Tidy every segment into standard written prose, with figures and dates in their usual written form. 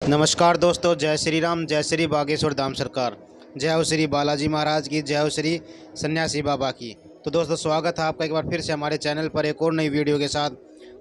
नमस्कार दोस्तों, जय श्री राम, जय श्री बागेश्वर धाम सरकार, जय हो श्री बालाजी महाराज की, जय हो श्री सन्यासी बाबा की। तो दोस्तों, स्वागत है आपका एक बार फिर से हमारे चैनल पर एक और नई वीडियो के साथ।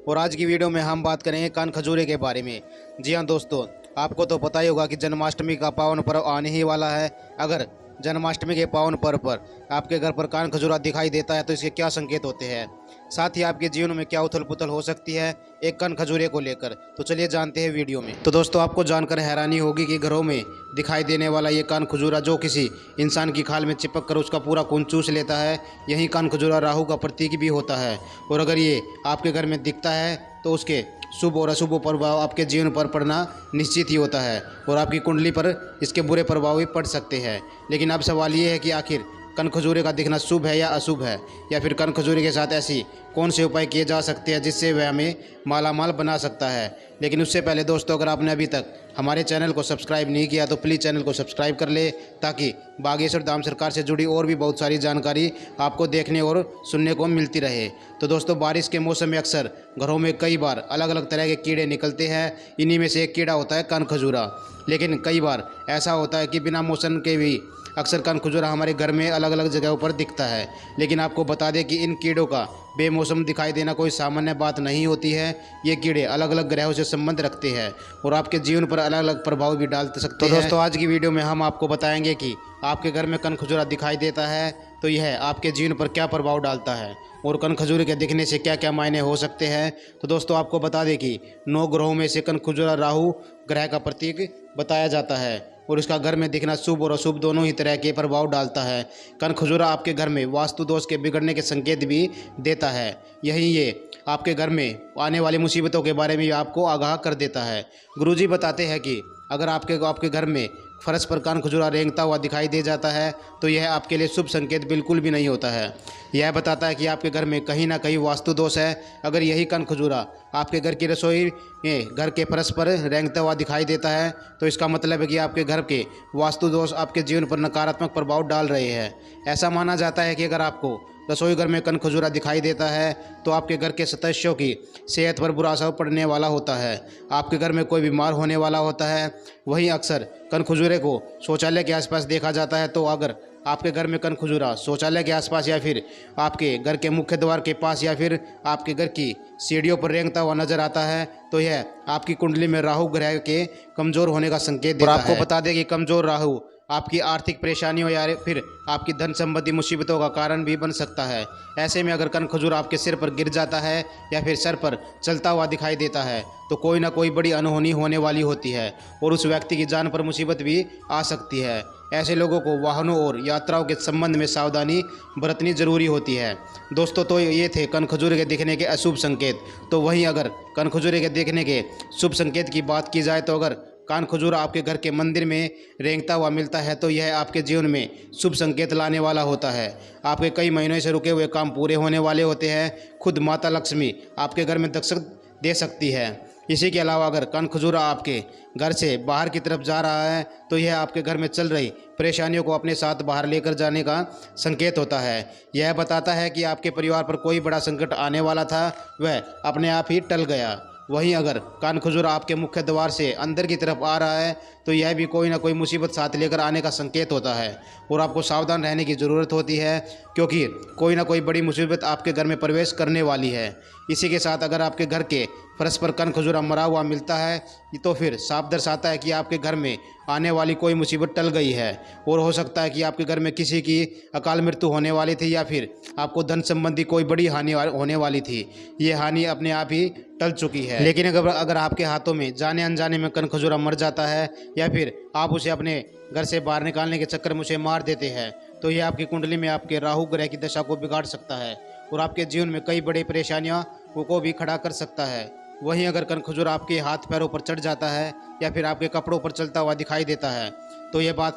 और आज की वीडियो में हम बात करेंगे कान खजूरे के बारे में। जी हाँ दोस्तों, आपको तो पता ही होगा कि जन्माष्टमी का पावन पर्व आने ही वाला है। अगर जन्माष्टमी के पावन पर्व पर आपके घर पर कान खजूरा दिखाई देता है तो इसके क्या संकेत होते हैं, साथ ही आपके जीवन में क्या उथल पुथल हो सकती है एक कान खजूरे को लेकर। तो चलिए जानते हैं वीडियो में। तो दोस्तों, आपको जानकर हैरानी होगी कि घरों में दिखाई देने वाला ये कान खजूरा जो किसी इंसान की खाल में चिपक कर उसका पूरा खून चूस लेता है, यही कान खजूरा राहु का प्रतीक भी होता है। और अगर ये आपके घर में दिखता है तो उसके शुभ और अशुभ प्रभाव आपके जीवन पर पड़ना निश्चित ही होता है और आपकी कुंडली पर इसके बुरे प्रभाव भी पड़ सकते हैं। लेकिन अब सवाल ये है कि आखिर कान खजूरे का दिखना शुभ है या अशुभ है, या फिर कान खजूरे के साथ ऐसी कौन से उपाय किए जा सकते हैं जिससे वह हमें मालामाल बना सकता है। लेकिन उससे पहले दोस्तों, अगर आपने अभी तक हमारे चैनल को सब्सक्राइब नहीं किया तो प्लीज़ चैनल को सब्सक्राइब कर ले, ताकि बागेश्वर धाम सरकार से जुड़ी और भी बहुत सारी जानकारी आपको देखने और सुनने को मिलती रहे। तो दोस्तों, बारिश के मौसम में अक्सर घरों में कई बार अलग अलग तरह के कीड़े निकलते हैं। इन्हीं में से एक कीड़ा होता है कान खजूरा। लेकिन कई बार ऐसा होता है कि बिना मौसम के भी अक्सर कान खजूरा हमारे घर में अलग अलग जगहों पर दिखता है। लेकिन आपको बता दें कि इन कीड़ों का बेमौसम दिखाई देना कोई सामान्य बात नहीं होती है। ये कीड़े अलग अलग ग्रहों से संबंध रखते हैं और आपके जीवन पर अलग अलग प्रभाव भी डाल सकते हैं। तो दोस्तों, आज की वीडियो में हम आपको बताएंगे कि आपके घर में कान खजूरा दिखाई देता है तो यह आपके जीवन पर क्या प्रभाव डालता है और कान खजूरे के दिखने से क्या क्या मायने हो सकते हैं। तो दोस्तों, आपको बता दें कि 9 ग्रहों में से कान खजूरा राहु ग्रह का प्रतीक बताया जाता है और इसका घर में दिखना शुभ और अशुभ दोनों ही तरह के प्रभाव डालता है। कान खजूरा आपके घर में वास्तु दोष के बिगड़ने के संकेत भी देता है। यही ये आपके घर में आने वाली मुसीबतों के बारे में आपको आगाह कर देता है। गुरुजी बताते हैं कि अगर आपके घर में फर्श पर कान खजूरा रेंगता हुआ दिखाई दे जाता है तो यह आपके लिए शुभ संकेत बिल्कुल भी नहीं होता है। यह बताता है कि आपके घर में कहीं ना कहीं वास्तु दोष है। अगर यही कान खजूरा आपके घर की रसोई में घर के फर्श पर रेंगता हुआ दिखाई देता है तो इसका मतलब है कि आपके घर के वास्तु दोष आपके जीवन पर नकारात्मक प्रभाव डाल रहे हैं। ऐसा माना जाता है कि अगर आपको रसोई घर में कान खजूरा दिखाई देता है तो आपके घर के सदस्यों की सेहत पर बुरा असर पड़ने वाला होता है। आपके घर में कोई बीमार होने वाला होता है। वहीं अक्सर कान खजूरे को शौचालय के आसपास देखा जाता है। तो अगर आपके घर में कान खजूरा शौचालय के आसपास या फिर आपके घर के मुख्य द्वार के पास या फिर आपके घर की सीढ़ियों पर रेंगता हुआ नजर आता है तो यह आपकी कुंडली में राहु ग्रह के कमज़ोर होने का संकेत देता है। आपको बता दें कि कमज़ोर राहु आपकी आर्थिक परेशानियों या फिर आपकी धन संबंधी मुसीबतों का कारण भी बन सकता है। ऐसे में अगर कान खजूरा आपके सिर पर गिर जाता है या फिर सर पर चलता हुआ दिखाई देता है तो कोई ना कोई बड़ी अनहोनी होने वाली होती है और उस व्यक्ति की जान पर मुसीबत भी आ सकती है। ऐसे लोगों को वाहनों और यात्राओं के संबंध में सावधानी बरतनी जरूरी होती है। दोस्तों, तो ये थे कान खजूरे के दिखने के अशुभ संकेत। तो वहीं अगर कान खजूरे के देखने के शुभ संकेत की बात की जाए तो अगर कान खजूरा आपके घर के मंदिर में रेंगता हुआ मिलता है तो यह आपके जीवन में शुभ संकेत लाने वाला होता है। आपके कई महीनों से रुके हुए काम पूरे होने वाले होते हैं। खुद माता लक्ष्मी आपके घर में दस्तक दे सकती है। इसी के अलावा अगर कान खजूरा आपके घर से बाहर की तरफ जा रहा है तो यह आपके घर में चल रही परेशानियों को अपने साथ बाहर लेकर जाने का संकेत होता है। यह बताता है कि आपके परिवार पर कोई बड़ा संकट आने वाला था, वह अपने आप ही टल गया। वहीं अगर कान खजूरा आपके मुख्य द्वार से अंदर की तरफ आ रहा है तो यह भी कोई ना कोई मुसीबत साथ लेकर आने का संकेत होता है और आपको सावधान रहने की ज़रूरत होती है, क्योंकि कोई ना कोई बड़ी मुसीबत आपके घर में प्रवेश करने वाली है। इसी के साथ अगर आपके घर के फर्श पर कान खजूरा मरा हुआ मिलता है तो फिर साफ दर्शाता है कि आपके घर में आने वाली कोई मुसीबत टल गई है और हो सकता है कि आपके घर में किसी की अकाल मृत्यु होने वाली थी या फिर आपको धन संबंधी कोई बड़ी हानि होने वाली थी। ये हानि अपने आप ही टल चुकी है। लेकिन अगर आपके हाथों में जाने अनजाने में कान खजूरा मर जाता है या फिर आप उसे अपने घर से बाहर निकालने के चक्कर में उसे मार देते हैं तो यह आपकी कुंडली में आपके राहु ग्रह की दशा को बिगाड़ सकता है और आपके जीवन में कई बड़ी परेशानियों को भी खड़ा कर सकता है। वहीं अगर कान खजूरा आपके हाथ पैरों पर चढ़ जाता है या फिर आपके कपड़ों पर चलता हुआ दिखाई देता है तो यह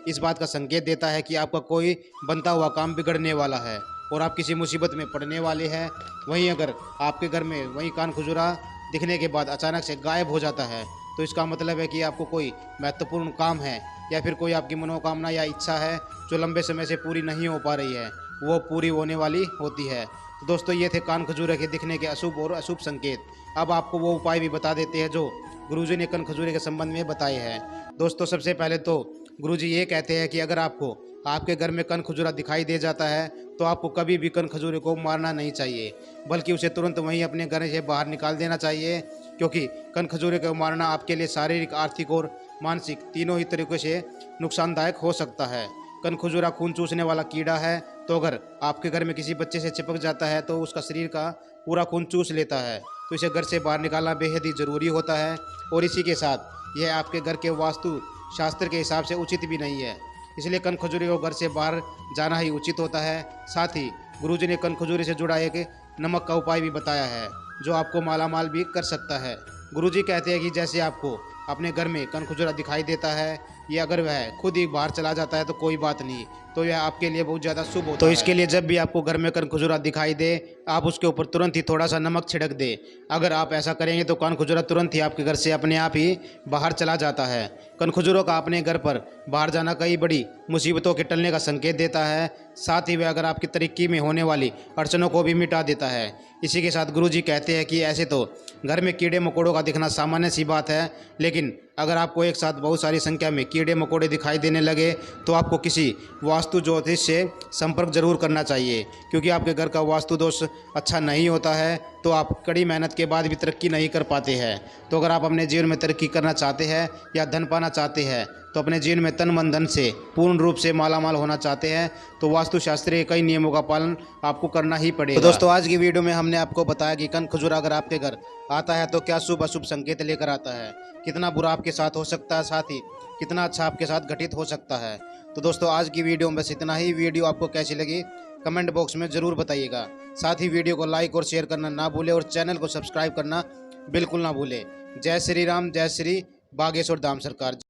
इस बात का संकेत देता है कि आपका कोई बनता हुआ काम बिगड़ने वाला है और आप किसी मुसीबत में पड़ने वाले हैं। वहीं अगर आपके घर में वहीं कान खजूरा दिखने के बाद अचानक से गायब हो जाता है तो इसका मतलब है कि आपको कोई महत्वपूर्ण काम है या फिर कोई आपकी मनोकामना या इच्छा है जो लंबे समय से पूरी नहीं हो पा रही है, वो पूरी होने वाली होती है। दोस्तों, ये थे कान खजूरे के दिखने के अशुभ और अशुभ संकेत। अब आपको वो उपाय भी बता देते हैं जो गुरुजी ने कन खजूरे के संबंध में बताए हैं। दोस्तों सबसे पहले तो गुरुजी ये कहते हैं कि अगर आपको आपके घर में कन खजूरा दिखाई दे जाता है तो आपको कभी भी कन खजूरे को मारना नहीं चाहिए, बल्कि उसे तुरंत वहीं अपने घर से बाहर निकाल देना चाहिए, क्योंकि कन खजूरे को मारना आपके लिए शारीरिक, आर्थिक और मानसिक तीनों ही तरीकों से नुकसानदायक हो सकता है। कन खजूरा खून चूसने वाला कीड़ा है, तो अगर आपके घर में किसी बच्चे से चिपक जाता है तो उसका शरीर का पूरा खून चूस लेता है, तो इसे घर से बाहर निकालना बेहद ही ज़रूरी होता है। और इसी के साथ यह आपके घर के वास्तु शास्त्र के हिसाब से उचित भी नहीं है, इसलिए कन खजूरे को घर से बाहर जाना ही उचित होता है। साथ ही गुरुजी ने कन खजूरे से जुड़ा एक नमक का उपाय भी बताया है, जो आपको मालामाल भी कर सकता है। गुरुजी कहते हैं कि जैसे आपको अपने घर में कन खजूरा दिखाई देता है, या अगर वह खुद ही बाहर चला जाता है तो कोई बात नहीं, तो यह आपके लिए बहुत ज़्यादा शुभ होता है। तो इसके लिए जब भी आपको घर में कन खजूरा दिखाई दे, आप उसके ऊपर तुरंत ही थोड़ा सा नमक छिड़क दे। अगर आप ऐसा करेंगे तो कन खजूरा तुरंत ही आपके घर से अपने आप ही बाहर चला जाता है। कन खजूरों का अपने घर पर बाहर जाना कई बड़ी मुसीबतों के टलने का संकेत देता है। साथ ही वह अगर आपकी तरक्की में होने वाली अड़चनों को भी मिटा देता है। इसी के साथ गुरुजी कहते हैं कि ऐसे तो घर में कीड़े मकोड़ों का दिखना सामान्य सी बात है, लेकिन अगर आपको एक साथ बहुत सारी संख्या में कीड़े मकोड़े दिखाई देने लगे तो आपको किसी वास्तु ज्योतिष से संपर्क जरूर करना चाहिए, क्योंकि आपके घर का वास्तु दोष अच्छा नहीं होता है, तो आप कड़ी मेहनत के बाद भी तरक्की नहीं कर पाते हैं। तो अगर आप अपने जीवन में तरक्की करना चाहते हैं या धन पाना चाहते हैं, तो अपने जीवन में तन मन धन से पूर्ण रूप से मालामाल होना चाहते हैं, तो वास्तुशास्त्र के कई नियमों का पालन आपको करना ही पड़ेगा। तो दोस्तों आज की वीडियो में हमने आपको बताया कि कन खजूरा अगर आपके घर आता है तो क्या शुभ अशुभ संकेत लेकर आता है, कितना बुरा आपके साथ हो सकता है, साथ ही कितना अच्छा आपके साथ घटित हो सकता है। तो दोस्तों आज की वीडियो में बस इतना ही। वीडियो आपको कैसी लगी कमेंट बॉक्स में ज़रूर बताइएगा। साथ ही वीडियो को लाइक और शेयर करना ना भूलें और चैनल को सब्सक्राइब करना बिल्कुल ना भूलें। जय श्री राम, जय श्री बागेश्वर धाम सरकार।